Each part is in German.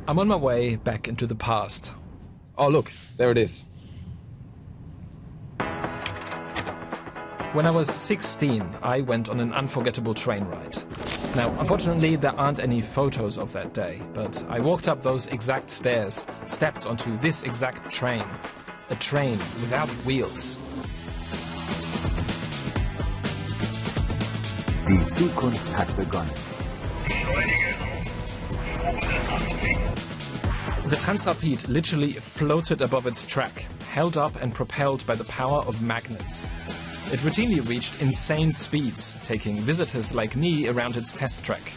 I'm on my way back into the past. Oh look, there it is. When I was 16, I went on an unforgettable train ride. Now, unfortunately, there aren't any photos of that day, but I walked up those exact stairs, stepped onto this exact train. A train without wheels. Die Zukunft hat begonnen. The Transrapid literally floated above its track, held up and propelled by the power of magnets. It routinely reached insane speeds, taking visitors like me around its test track.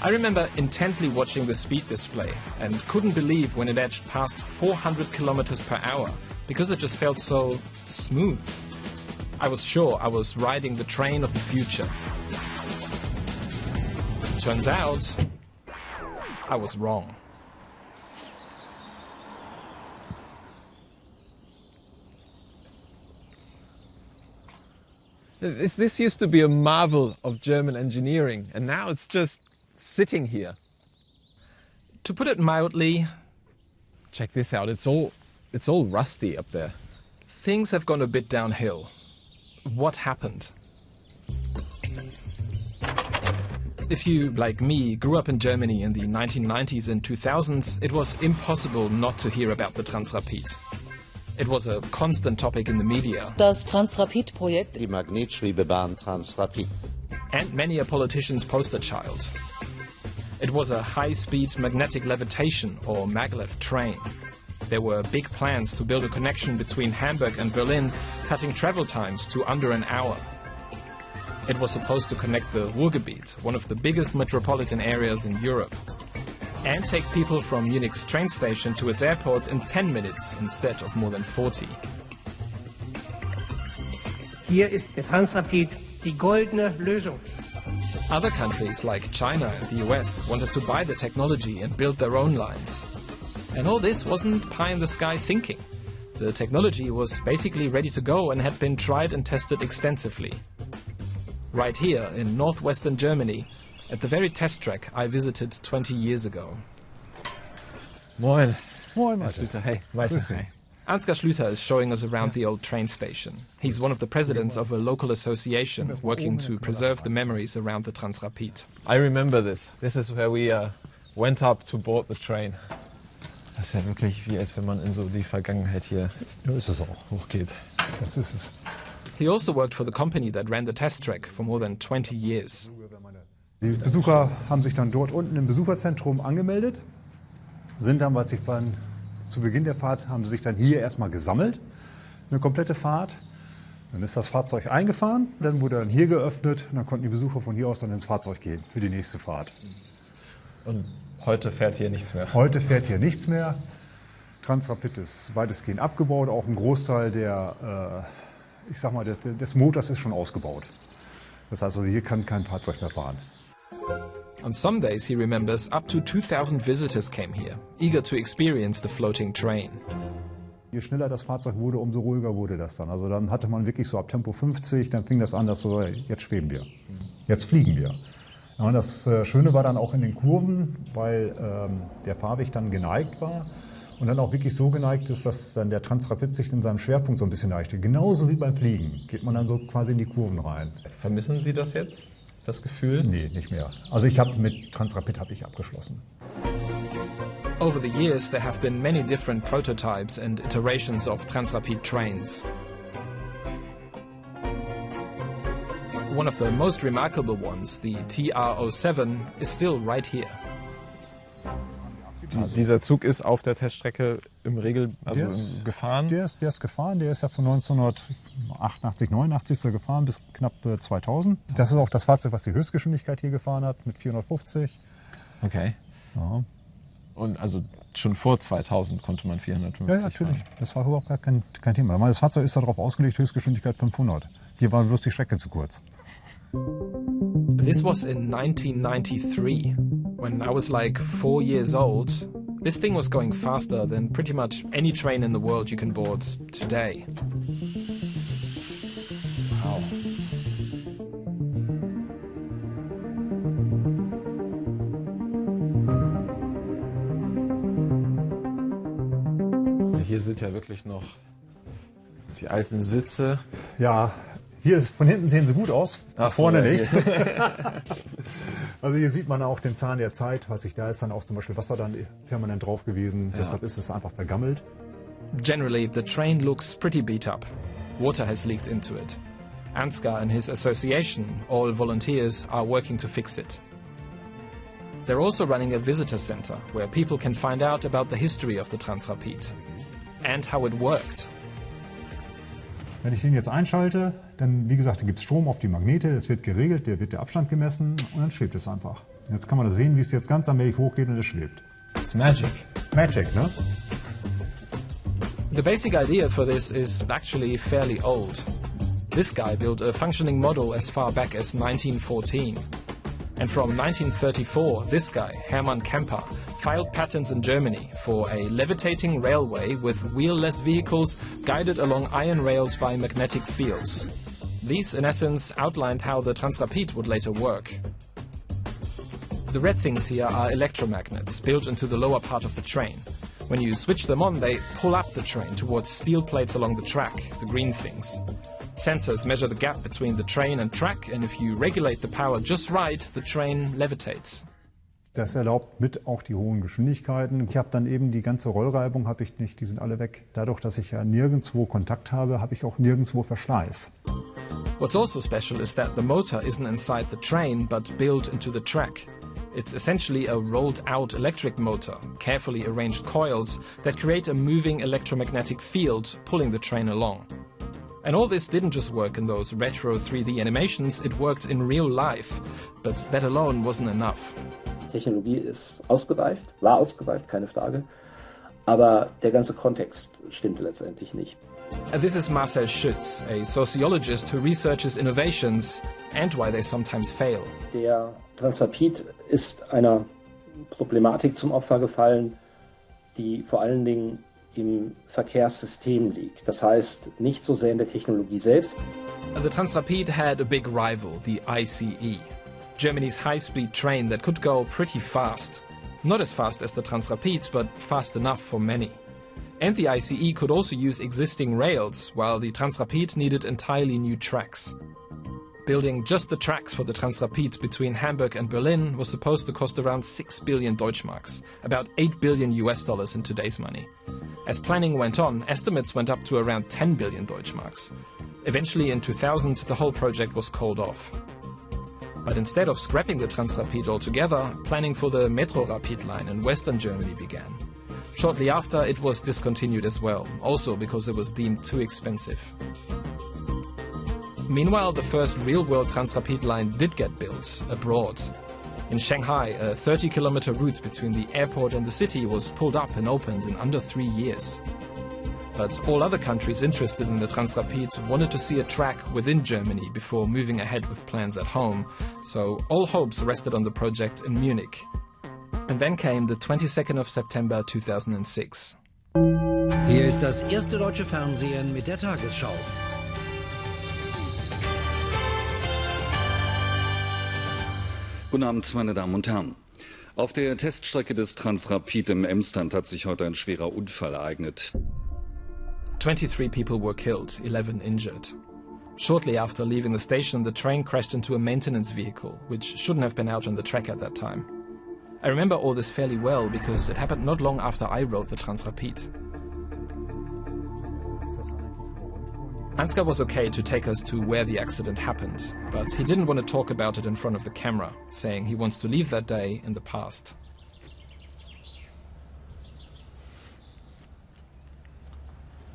I remember intently watching the speed display and couldn't believe when it edged past 400 kilometers per hour, because it just felt so smooth. I was sure I was riding the train of the future. Turns out, I was wrong. This used to be a marvel of German engineering, and now it's just sitting here. To put it mildly, check this out. It's all rusty up there. Things have gone a bit downhill. What happened? If you, like me, grew up in Germany in the 1990s and 2000s, it was impossible not to hear about the Transrapid. It was a constant topic in the media. Das Transrapid-Projekt. Die Magnetschwebebahn Transrapid. And many a politician's poster child. It was a high-speed magnetic levitation, or maglev, train. There were big plans to build a connection between Hamburg and Berlin, cutting travel times to under an hour. It was supposed to connect the Ruhrgebiet, one of the biggest metropolitan areas in Europe, and take people from Munich's train station to its airport in 10 minutes instead of more than 40. Hier ist der Transrapid die goldene Lösung. Other countries like China and the US wanted to buy the technology and build their own lines. And all this wasn't pie-in-the-sky thinking. The technology was basically ready to go and had been tried and tested extensively. Right here in northwestern Germany, at the very test track I visited 20 years ago. Moin. Moin, Herr Schlüter. Hey, weiter. Hey. Ansgar Schlüter is showing us around the old train station. He's one of the presidents of a local association working to preserve the memories around the Transrapid. I remember this. This is where we went up to board the train. Das ist ja wirklich wie, als wenn man in so die Vergangenheit hier hochgeht. Das ist es. He also worked for the company that ran the test track for more than 20 years. Die Besucher haben sich dann dort unten im Besucherzentrum angemeldet, sind dann, zu Beginn der Fahrt haben sie sich dann hier erstmal gesammelt, eine komplette Fahrt. Dann ist das Fahrzeug eingefahren, dann wurde dann hier geöffnet und dann konnten die Besucher von hier aus dann ins Fahrzeug gehen für die nächste Fahrt. Und heute fährt hier nichts mehr? Heute fährt hier nichts mehr. Transrapid ist weitestgehend abgebaut, auch ein Großteil des Motors ist schon ausgebaut. Das heißt also, hier kann kein Fahrzeug mehr fahren. On some days, he remembers, up to 2,000 visitors came here, eager to experience the floating train. Je schneller das Fahrzeug wurde, umso ruhiger wurde das dann. Also dann hatte man wirklich so ab Tempo 50, dann fing das an, dass so, jetzt schweben wir, jetzt fliegen wir. Ja, und das Schöne war dann auch in den Kurven, weil der Fahrweg dann geneigt war und dann auch wirklich so geneigt ist, dass dann der Transrapid sich in seinem Schwerpunkt so ein bisschen neigte. Genauso wie beim Fliegen geht man dann so quasi in die Kurven rein. Vermissen Sie das jetzt, das Gefühl? Nee, nicht mehr. Also mit Transrapid habe ich abgeschlossen. Over the years, there have been many different prototypes and iterations of Transrapid trains. One of the most remarkable ones, the TR-07, is still right here. Dieser Zug ist auf der Teststrecke gefahren? Der ist gefahren, der ist ja von 1988, 89 ist er gefahren bis knapp 2000. Das ist auch das Fahrzeug, was die Höchstgeschwindigkeit hier gefahren hat, mit 450. Okay. Ja. Und also schon vor 2000 konnte man 450 Ja, natürlich. Fahren. Das war überhaupt kein Thema. Das Fahrzeug ist darauf ausgelegt, Höchstgeschwindigkeit 500. Hier war bloß die Strecke zu kurz. This was in 1993. When I was like 4 years old, this thing was going faster than pretty much any train in the world you can board today. Wow. hier sind ja wirklich noch die alten Sitze. Ja, hier von hinten sehen sie gut aus, vorne nicht. Also hier sieht man auch den Zahn der Zeit. Da ist dann auch zum Beispiel Wasser dann permanent drauf gewesen. Deshalb ist es einfach vergammelt. Generally, the train looks pretty beat up. Water has leaked into it. Ansgar and his association, all volunteers, are working to fix it. They're also running a visitor center where people can find out about the history of the Transrapid and how it worked. Wenn ich den jetzt einschalte, dann, wie gesagt, gibt es Strom auf die Magnete, es wird geregelt, wird der Abstand gemessen und dann schwebt es einfach. Jetzt kann man da sehen, wie es jetzt ganz allmählich hochgeht und es schwebt. It's magic. Magic, ne? The basic idea for this is actually fairly old. This guy built a functioning model as far back as 1914. And from 1934, this guy, Hermann Kemper, filed patents in Germany for a levitating railway with wheel-less vehicles guided along iron rails by magnetic fields. These, in essence, outlined how the Transrapid would later work. The red things here are electromagnets built into the lower part of the train. When you switch them on, they pull up the train towards steel plates along the track, the green things. Sensors measure the gap between the train and track, and if you regulate the power just right, the train levitates. Das erlaubt mit auch die hohen Geschwindigkeiten. Ich habe dann eben die ganze Rollreibung, habe ich nicht, die sind alle weg. Dadurch, dass ich ja nirgendwo Kontakt habe, habe ich auch nirgendwo Verschleiß. What's also special is that the motor isn't inside the train, but built into the track. It's essentially a rolled-out electric motor, carefully arranged coils that create a moving electromagnetic field pulling the train along. And all this didn't just work in those retro 3D animations, it worked in real life. But that alone wasn't enough. Technologie ist ausgereift, war ausgereift, keine Frage. Aber der ganze Kontext stimmte letztendlich nicht. This is Marcel Schütz, a sociologist who researches innovations and why they sometimes fail. Der Transrapid ist einer Problematik zum Opfer gefallen, die vor allen Dingen im Verkehrssystem liegt. Das heißt, nicht so sehr in der Technologie selbst. The Transrapid had a big rival, the ICE, Germany's high-speed train that could go pretty fast. Not as fast as the Transrapid, but fast enough for many. And the ICE could also use existing rails, while the Transrapid needed entirely new tracks. Building just the tracks for the Transrapid between Hamburg and Berlin was supposed to cost around 6 billion Deutschmarks, about $8 billion US in today's money. As planning went on, estimates went up to around 10 billion Deutschmarks. Eventually in 2000, the whole project was called off. But instead of scrapping the Transrapid altogether, planning for the Metrorapid line in Western Germany began. Shortly after, it was discontinued as well, also because it was deemed too expensive. Meanwhile, the first real-world Transrapid line did get built, abroad. In Shanghai, a 30-kilometer route between the airport and the city was pulled up and opened in under 3 years. But all other countries interested in the Transrapid wanted to see a track within Germany before moving ahead with plans at home, so all hopes rested on the project in Munich. And then came the 22nd of September 2006. Hier ist das erste deutsche Fernsehen mit der Tagesschau. Guten Abend, meine Damen und Herren. Auf der Teststrecke des Transrapid im Emsland hat sich heute ein schwerer Unfall ereignet. 23 people were killed, 11 injured. Shortly after leaving the station, the train crashed into a maintenance vehicle, which shouldn't have been out on the track at that time. I remember all this fairly well because it happened not long after I rode the Transrapid. Ansgar was okay to take us to where the accident happened, but he didn't want to talk about it in front of the camera, saying he wants to leave that day in the past.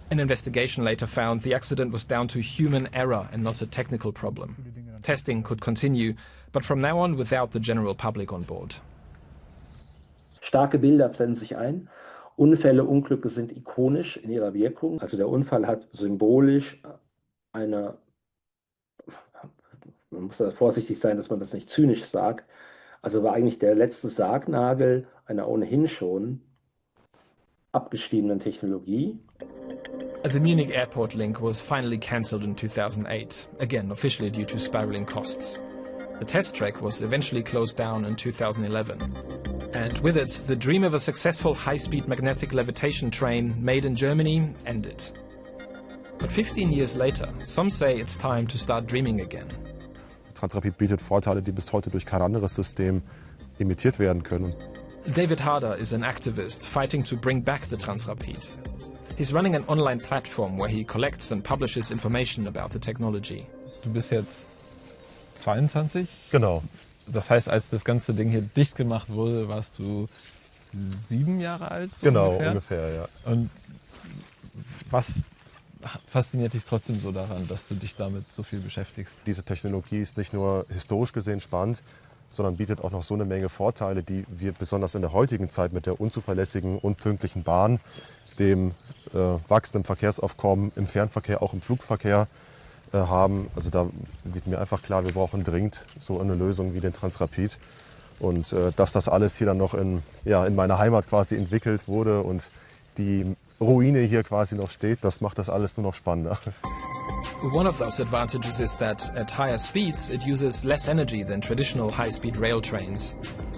An investigation later found the accident was down to human error and not a technical problem. Testing could continue, but from now on without the general public on board. Starke Bilder blenden sich ein. Unfälle, Unglücke sind ikonisch in ihrer Wirkung. Also der Unfall hat symbolisch eine, man muss da vorsichtig sein, dass man das nicht zynisch sagt, also war eigentlich der letzte Sargnagel einer ohnehin schon abgestiegenen Technologie. The Munich airport link was finally cancelled in 2008, again officially due to spiraling costs. The test track was eventually closed down in 2011. And with it, the dream of a successful high-speed magnetic levitation train made in Germany ended. But 15 years later, some say it's time to start dreaming again. Transrapid bietet Vorteile, die bis heute durch kein anderes System imitiert werden können. David Harder is an activist fighting to bring back the Transrapid. He's running an online platform where he collects and publishes information about the technology. Du bist jetzt 22? Genau. Das heißt, als das ganze Ding hier dicht gemacht wurde, warst du 7 Jahre alt? Genau, ungefähr, ja. Und was fasziniert dich trotzdem so daran, dass du dich damit so viel beschäftigst? Diese Technologie ist nicht nur historisch gesehen spannend, sondern bietet auch noch so eine Menge Vorteile, die wir besonders in der heutigen Zeit mit der unzuverlässigen, unpünktlichen Bahn, dem wachsenden Verkehrsaufkommen im Fernverkehr, auch im Flugverkehr haben. Also da wird mir einfach klar, wir brauchen dringend so eine Lösung wie den Transrapid. Und dass das alles hier dann noch in meiner Heimat quasi entwickelt wurde und die Ruine hier quasi noch steht, das macht das alles nur noch spannender. One of those advantages is that at higher speeds it uses less energy than traditional high-speed rail trains.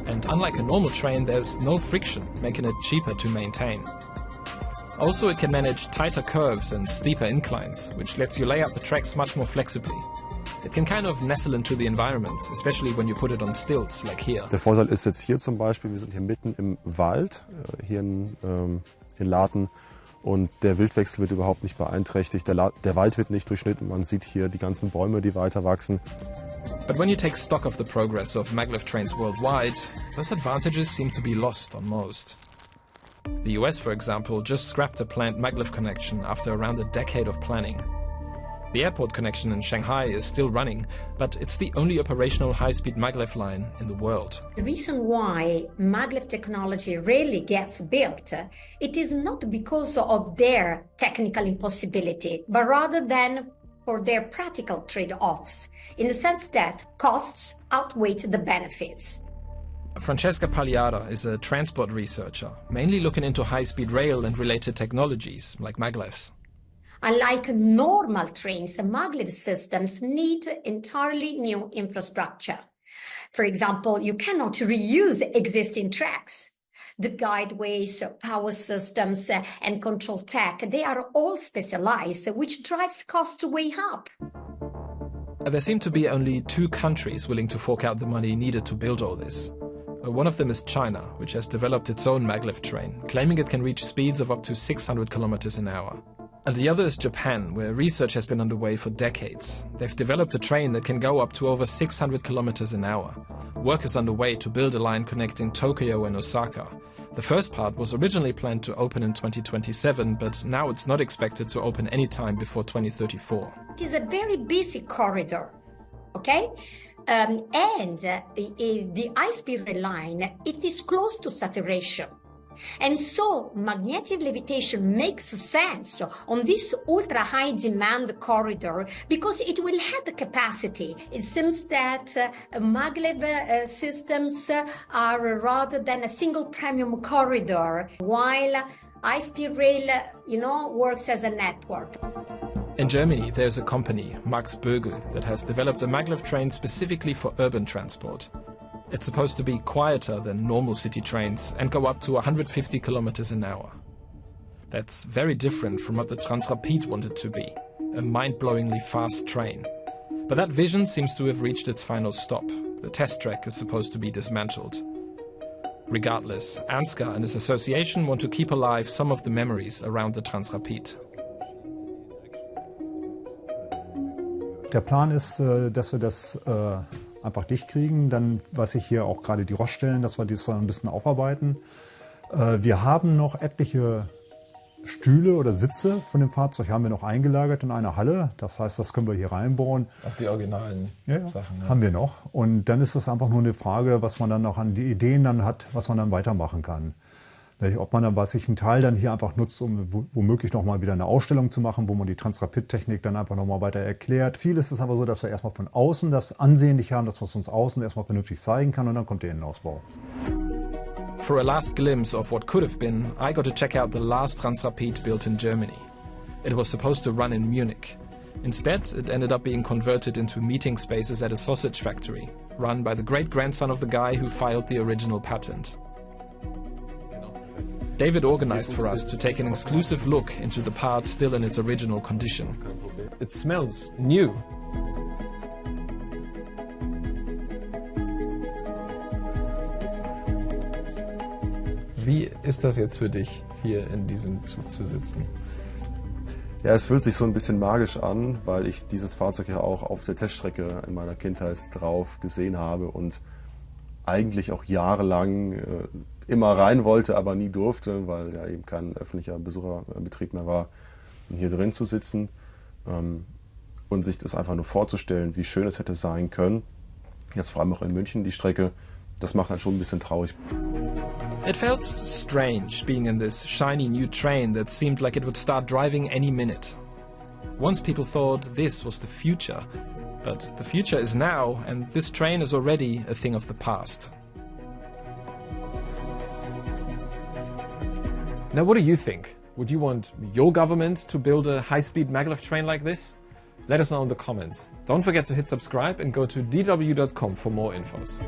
And unlike a normal train, there's no friction, making it cheaper to maintain. Also, it can manage tighter curves and steeper inclines, which lets you lay out the tracks much more flexibly. It can kind of nestle into the environment, especially when you put it on stilts, like here. Der Vorteil ist jetzt hier zum Beispiel, wir sind hier mitten im Wald, hier in Laten. Und der Wildwechsel wird überhaupt nicht beeinträchtigt. Der Wald wird nicht durchschnitten. Man sieht hier die ganzen Bäume, die weiter wachsen. But when you take stock of the progress of maglev trains worldwide, those advantages seem to be lost on most. The US, for example, just scrapped a planned maglev connection after around a decade of planning. The airport connection in Shanghai is still running, but it's the only operational high-speed maglev line in the world. The reason why maglev technology rarely gets built, it is not because of their technical impossibility, but rather than for their practical trade-offs, in the sense that costs outweigh the benefits. Francesca Pagliara is a transport researcher, mainly looking into high-speed rail and related technologies, like maglevs. Unlike normal trains, maglev systems need entirely new infrastructure. For example, you cannot reuse existing tracks. The guideways, power systems, and control tech, they are all specialized, which drives costs way up. There seem to be only 2 countries willing to fork out the money needed to build all this. One of them is China, which has developed its own maglev train, claiming it can reach speeds of up to 600 kilometers an hour. And the other is Japan, where research has been underway for decades. They've developed a train that can go up to over 600 kilometers an hour. Work is underway to build a line connecting Tokyo and Osaka. The first part was originally planned to open in 2027, but now it's not expected to open anytime before 2034. It is a very busy corridor, okay? And the high-speed rail line, it is close to saturation. And so magnetic levitation makes sense on this ultra-high demand corridor because it will have the capacity. It seems that maglev systems are rather than a single premium corridor, while high-speed rail, works as a network. In Germany, there's a company, Max Bögel, that has developed a maglev train specifically for urban transport. It's supposed to be quieter than normal city trains and go up to 150 kilometers an hour. That's very different from what the Transrapid wanted to be, a mind-blowingly fast train. But that vision seems to have reached its final stop. The test track is supposed to be dismantled. Regardless, Ansgar and his association want to keep alive some of the memories around the Transrapid. Der Plan ist, dass wir das einfach dicht kriegen. Dann, was ich hier auch gerade die Roststellen, dass wir das dann ein bisschen aufarbeiten. Wir haben noch etliche Stühle oder Sitze von dem Fahrzeug haben wir noch eingelagert in einer Halle. Das heißt, das können wir hier reinbauen. Auch die originalen Sachen. Ja. Haben wir noch. Und dann ist es einfach nur eine Frage, was man dann noch an die Ideen dann hat, was man dann weitermachen kann. Ob man dann, einen Teil dann hier einfach nutzt, um womöglich nochmal wieder eine Ausstellung zu machen, wo man die Transrapid-Technik dann einfach nochmal weiter erklärt. Ziel ist es aber so, dass wir erstmal von außen das ansehnlich haben, dass man es uns außen erstmal vernünftig zeigen kann und dann kommt der Innenausbau. For a last glimpse of what could have been, I got to check out the last Transrapid built in Germany. It was supposed to run in Munich. Instead, it ended up being converted into meeting spaces at a sausage factory, run by the great-grandson of the guy who filed the original patent. David organized for us to take an exclusive look into the part still in its original condition. It smells new. Wie ist das jetzt für dich, hier in diesem Zug zu sitzen? Ja, es fühlt sich so ein bisschen magisch an, weil ich dieses Fahrzeug ja auch auf der Teststrecke in meiner Kindheit drauf gesehen habe und eigentlich auch jahrelang immer rein wollte, aber nie durfte, weil ja eben kein öffentlicher Besucherbetrieb mehr war, hier drin zu sitzen und sich das einfach nur vorzustellen, wie schön es hätte sein können. Jetzt vor allem auch in München die Strecke, das macht dann schon ein bisschen traurig. It felt strange being in this shiny new train that seemed like it would start driving any minute. Once people thought this was the future, but the future is now, and this train is already a thing of the past. Now, what do you think? Would you want your government to build a high-speed maglev train like this? Let us know in the comments. Don't forget to hit subscribe and go to dw.com for more infos.